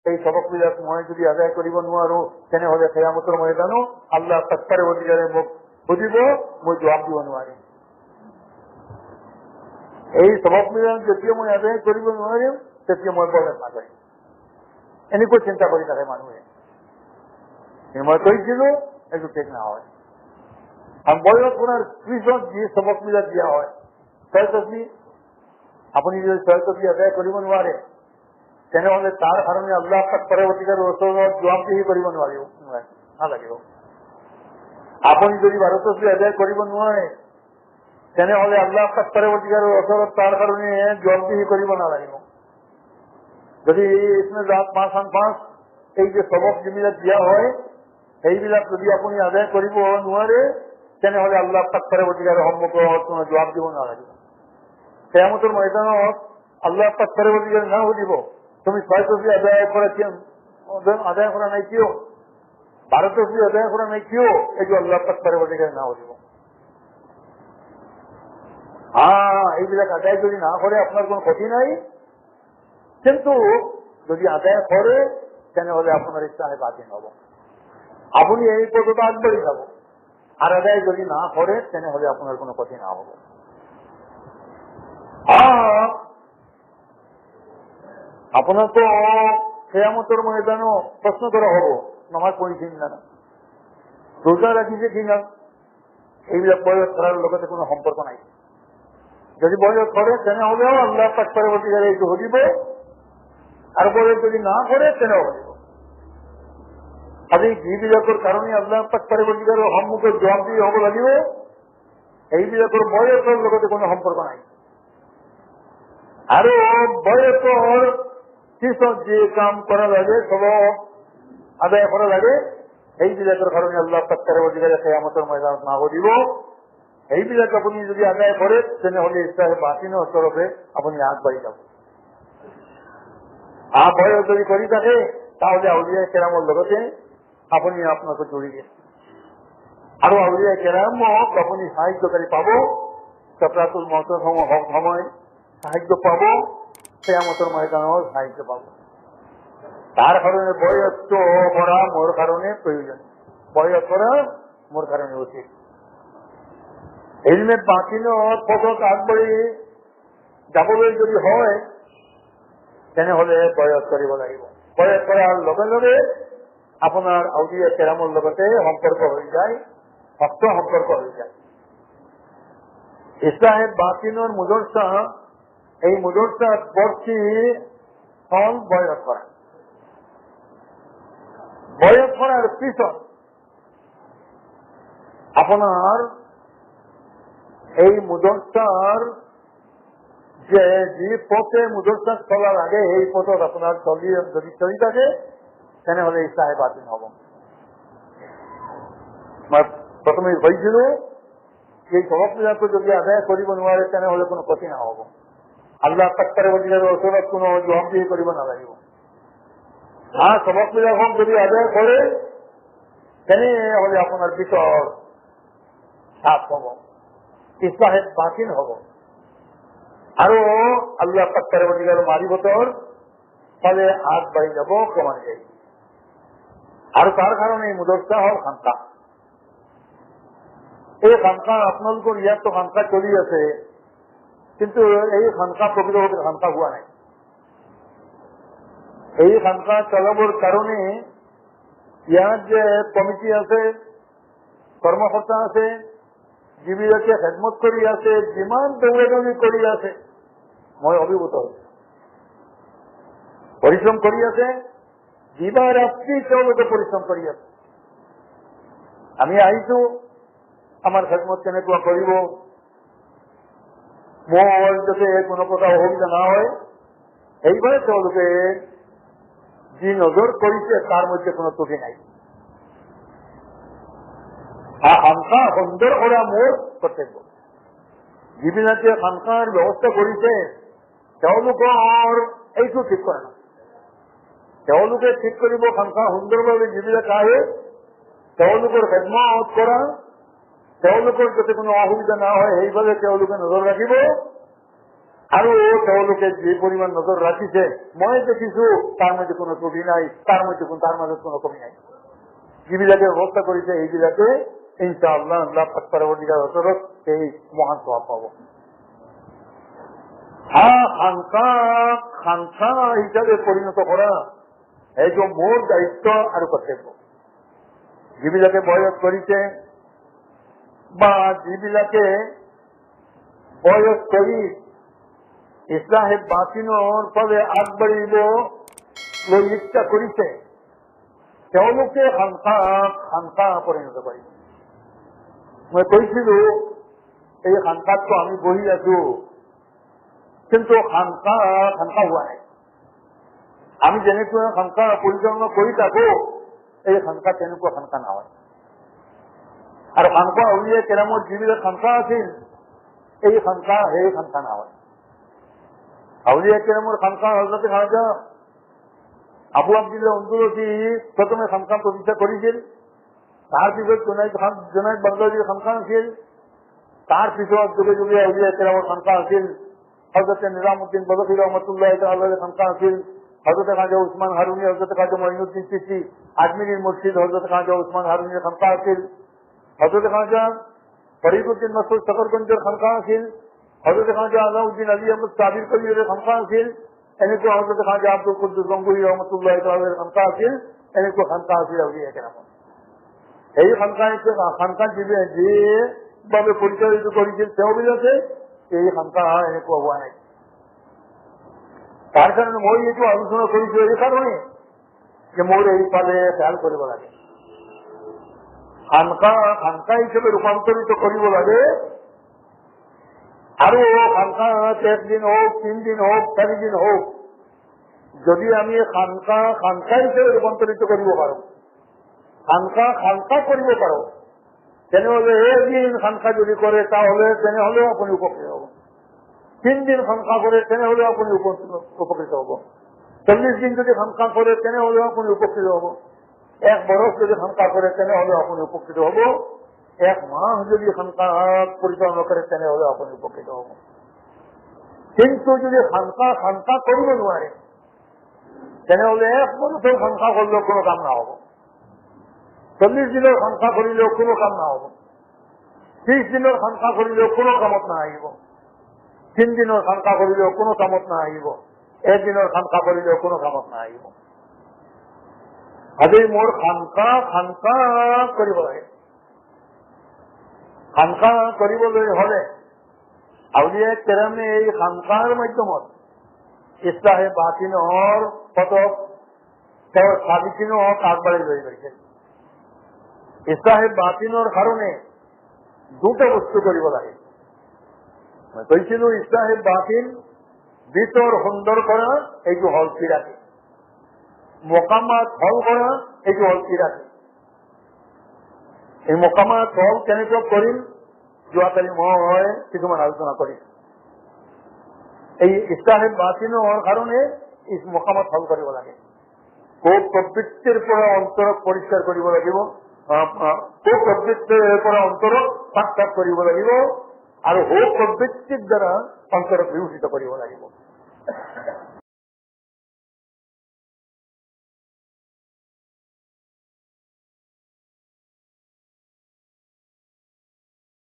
এই সবকবিলাক মই যদি আদায় কৰিব নোৱাৰো তেনেহলে কিয়ামতৰ ময়দানো আল্লাহ তাকবাৰে অধিকাৰে মোক সুধিব, মই জবাব দিব নোৱাৰিম। এই সবকবিলাক যেতিয়া মই আদায় কৰিব নোৱাৰিম তেতিয়া মই বয়স নাযায়, এনেকৈ চিন্তা কৰি থাকে মানুহে। মই কৈছিলো এইটো ঠিক নহয়। আর বয়স করার পিছত যে সবকবিলাক দিয়া হয়, ছয়তী আপনি যদি ছয়তী আদায় কৰিব নোৱাৰে তেনেহলে তাৰ কাৰণে আল্লাহ পাক পৰৱৰ্তীকালৰ ওচৰত জবাবদিহি কৰিব নালাগিব। আপুনি যদি 12 আদায় কৰিব নোৱাৰে তেনেহলে আল্লাহ পাক পৰৱৰ্তীকালৰ ওচৰত তাৰ কাৰণে জবাবদিহি কৰিব নালাগিব। যদি ইসমে জাত 5 এই যে সবক যিবিলাক দিয়া হয় এইবিলাক যদি আপুনি আদায় কৰিব নোৱাৰে তেনেহলে আল্লাহ পাক পৰৱৰ্তীকাৰৰ সন্মুখত কোনো জবাব দিব নালাগিব। কিয়ামতৰ ময়দানত আল্লাহ পাক পৰৱৰ্তীকাৰে না সুধিব তুমি 6 আদায় কৰা নাই কিয়, 12 আদায় কৰা নাই কিয়, এইটো আল্লাহ পাক পৰৱৰ্তীকাৰে না সুধিব। এইবিলাক আদায় যদি না করে আপনার কোনো ক্ষতি নাই, কিন্তু যদি আদায় করে তেনেহলে আপনার ইচ্ছায় বাতিল হব, আপনি এই পদটা আগবাড়ি যাব। আর আদায় যদি না করে তেনেহলে আপনার কোনো ক্ষতি না হব। আপনার তো কিয়ামতের ময়দানও প্রশ্ন করা হব নামাজ পড়েছেন না, রোজা রাখিছে কিনা, এইবিলাক বয়স করার লোকের কোনো সম্পর্ক নাই। যদি বয়স করে তেনেহলেও আল্লাহ পাক পরবর্তীকালে এইটো সুধিব, আর বয়স যদি না করে তেনেও সুধিব। আজি যিবিলাকৰ কাৰণে আল্লাহ পাক পৰৱৰ্তীকাৰৰ সন্মুখত জবাবদিহি হব লাগিব এইবিলাকৰ বয়সৰ লগতে কোনো সম্পৰ্ক নাই। আৰু বয়সৰ পিছত যে কাম কৰা লাগে সব আদায় কৰা লাগে এইবিলাকৰ কাৰণে আল্লাহ পাক পৰৱৰ্তীকালে কিয়ামতৰ ময়দানত না সুধিব। এইবিলাক আপুনি যদি আদায় কৰে তেনেহলে ইচ্ছাহে বাতিনৰ তৰফে আপুনি আগবাঢ়ি যাব। বয়স যদি কৰি থাকে তাহলে আউলিয়া কেৰামৰ লগতে আপনি আপনাকে জড়িয়ে আরো আউলিয়া কেরামক আপনি সাহায্যকারী পাব, সাকরাতুল মউতের সময় সাহায্য পাব, কিয়ামতের ময়দানেও সাহায্য পাব। তার কারণে বয়স করা মোর কারণে প্রয়োজন, বয়স করা মোর কারণে উচিত। ইলমে বাতিনত পথত আগবাড়ি যাবলৈ যদি হয় তেনেহলে বয়স কৰিব লাগিব। বয়স কৰাৰ লগে লগে আপনাৰ আউলিয়া কেৰামৰ লগতে সম্পৰ্ক হৈ যায়, ভক্ত সম্পৰ্ক হৈ যায়। ইসলাহে বাতিনৰ মুদরসা, এই মুদরসা বর্ষী হল বয়স করা। বয়স করার পিছত আপনার এই মুদরসার যে পথে মুদরসা চলার আগে এই পথত আপনার যদি চলি থাকে তেনেহলে ইসলাহে বাতিল হব। প্রথমে হয়েছিল এই সবকবিলাকে যদি আদায় কৰিব নোৱাৰে তেনেহলে কোনো ক্ষতি না হব। আল্লাহ পাক পৰৱৰ্তীকালৰ ওচৰত কোনো জবাবদিহি কৰিব নালাগিব। সবকবিলাকক যদি আদায় কৰে তেনেহলে আপোনাৰ ভিতৰ সাফ হব, ইসলাহে বাতিল হব। আৰু আল্লাহ পাক পৰৱৰ্তীকালৰ মাৰিবতৰ ফলে আগবাঢ়ি যাব ক্রমান্বয়ে। আর তার কারণে এই মুদরসা হল খানকা। এই খানকা আপনাদের ইয়াত তো খানকা চলি আছে, কিন্তু এই খানকা প্রকৃতপক্ষে খানকা হওয়া নাই। এই খানকা চলাবার কারণে ইয়াত যে কমিটি আছে, কর্মকর্তা আছে, যিবিলাকে খেদমত কৰি আছে, যিমান দৌড়াদৌড়ি কৰি আছে মই অভিভূত হয়েছে, পৰিশ্ৰম কৰি আছে, দিবা ৰাত্ৰি তেওঁলোকে পৰিশ্ৰম কৰি আছে। আমি আহিছো আমাৰ খেদমত কেনেকুৱা কৰিব, মোৰ যাতে কোনো প্ৰকাৰ অসুবিধা না হয় এইভাবে তেওঁলোকে যি নজৰ কৰিছে তাৰ মধ্যে কোনো ত্ৰুটি নাই। খানকা সুন্দৰ কৰা মোৰ কৰ্তব্য। যিবিলাকে খানকাৰ ব্যবস্থা কৰিছে তেওঁলোকৰ এইটো ঠিক কৰে না, তেওঁলোকে ঠিক কৰিব খানকা সুন্দৰভাৱে যিবিলাক আহে তেওঁলোকৰ খেদমত কৰা, তেওঁলোকৰ যাতে কোনো অসুবিধা না হয় সেইভাবে তেওঁলোকে নজৰ ৰাখিব। আৰু তেওঁলোকে যে পৰিমাণ নজৰ ৰাখিছে মই দেখিছো তাৰ মধ্যে কোনো ত্ৰুটি নাই, তাৰ মাজত কোনো কমি নাই। যিবিলাকে ব্যৱস্থা কৰিছে এইবিলাকে ইনশাআল্লাহ আল্লাহ পাক পৰৱৰ্তীকাৰৰ ওচৰত এই মহান স্বভাৱ পাব। খানকা হিচাপে পৰিণত কৰা এইটো মোৰ দায়িত্ব আৰু কৰ্তব্য। যিবিলাকে বয়স কৰিছে বা যিবিলাকে বয়স কৰি ইছলাহে বাতিনৰ ফালে আগবাঢ়িব লৈ ইচ্ছা কৰিছে তেওঁলোকে খানকা পৰিণত কৰিব। মই কৈছিলো এই খানকাততো আমি বহি আছো, কিন্তু খানকা হোৱা নাই। আমি যেনেকৈ খানকা পৰিচালনা কৰি থাকো এই খানকা তেনেকুৱা খানকা নহয়। আৰু খানকা আউলিয়া কেৰামৰ যিবিলাক খানকা আছিল এই খানকা সেই খানকা নহয়। আউলিয়া কেৰামৰ খানকা হযৰত খাজা আবু আব্দুল্লাহ উন্দুলসি প্ৰথমে খানকা প্ৰতিষ্ঠা কৰিছিল, তাৰ পিছত জুনাইদ বাগদাদীৰ খানকা আছিল, তাৰ পিছত যুগে যুগে আউলিয়া কেৰামৰ খানকা আছিল। হযরত নিজামউদ্দিন বলখি রহমাতুল্লাহ তাআলার খানকা আছিল, হযরত খাজা উসমান হারুনি, হযরত খাজা মঈনুদ্দিন চিশতি আজমিরের মুর্শিদ হযরত খাজা উসমান হারুনির খানকা আছিল, হযরত খাজা ফরিদউদ্দিন মাসউদ সকরগঞ্জের খানকা আছিল, হযরত খাজা আলাউদ্দিন আলী আহমদ সাবির কবিরের খানকা আছিল, এনেকুৱা হযৰত খাজা আব্দুল কুদ্দুস গঙ্গুহি ৰহমাতুল্লাহ তাআলাৰ খানকা আছিল, এনেকুৱা খানকা আছিল আউলিয়া কেৰামৰ। এই খানকা যেভাবে পৰিচালিত কৰেছিল তেওঁবিলাকে এই খানকা এনেকুৱা হোৱা নাই। তাৰ কাৰণে মই এইটো আলোচনা কৰিছো এই কাৰণে যে মোৰ এইফালে খেয়াল কৰিব লাগে। খানকা হিচাপে ৰূপান্তৰিত কৰিব লাগে। আৰু খানকাত 1 দিন হোক, 3 দিন হোক, 4 দিন হোক, যদি আমি খানকা হিচাপে ৰূপান্তৰিত কৰিব পাৰো, খানকা কৰিব পাৰো, তেনেহলে এদিন খানকা যদি কৰে তেনেহলেও আপুনি উপকৃত হব। 3 দিন খানকা করে তেনেহলেও আপনি উপকৃত হব। 40 দিন যদি খানকা করে তেনেহলেও আপনি উপকৃত হব। 1 বছর যদি খানকা করে তেনেহলেও আপনি উপকৃত হব। 1 মাস যদি খানকা পরিচালনা করে তেনেহলেও আপনি উপকৃত হব। কিন্তু যদি খানকা করব নোৱাৰে তেনেহলে 1 বছর খানকা করলেও কোনো কাম না হব, 40 দিনের খানকা করিলেও কোনো কাম না হব, 30 দিনের খানকা করিলেও কোনো কামত না আহিব, 3 দিনের খানকা করিলেও কোনো কামত না আহিব, 1 দিনের খানকা করিলেও কোনো কামত না আহিব। আজি মোৰ খানকা কৰিব লাগে। খানকা কৰিবলৈ হলে আউলিয়া কেৰামে এই খানকাৰ মাধ্যমত ইছলাহে বাতিনৰ পথত তেওঁৰ সাবিকিনো আগবাঢ়ি লৈ গৈছে। ইছলাহে বাতিনৰ কাৰণে 2টা বস্তু কৰিব লাগে। মই কৈছিলো ইছলাহে বাতিন ভিতৰ সুন্দৰ কৰা এইটো হল কিৰাতি, মকামাত হল কৰা এইটো হল কিৰাতি। এই মকামাত হল কেনেকৈ কৰিম যোৱাকালি মই কিছুমান আলোচনা কৰিছো। এই ইছলাহে বাতিনৰ কাৰণে মকামাত হল কৰিব লাগে। প্ৰবৃত্তিৰ পৰা অন্তৰক পৰিষ্কাৰ কৰিব লাগিব, প্ৰবৃত্তিৰ পৰা অন্তৰক সাক্ষাৎ কৰিব লাগিব, আৰু প্ৰবৃত্তিৰ দ্বাৰা অন্তৰক বিভূষিত কৰিব লাগিব।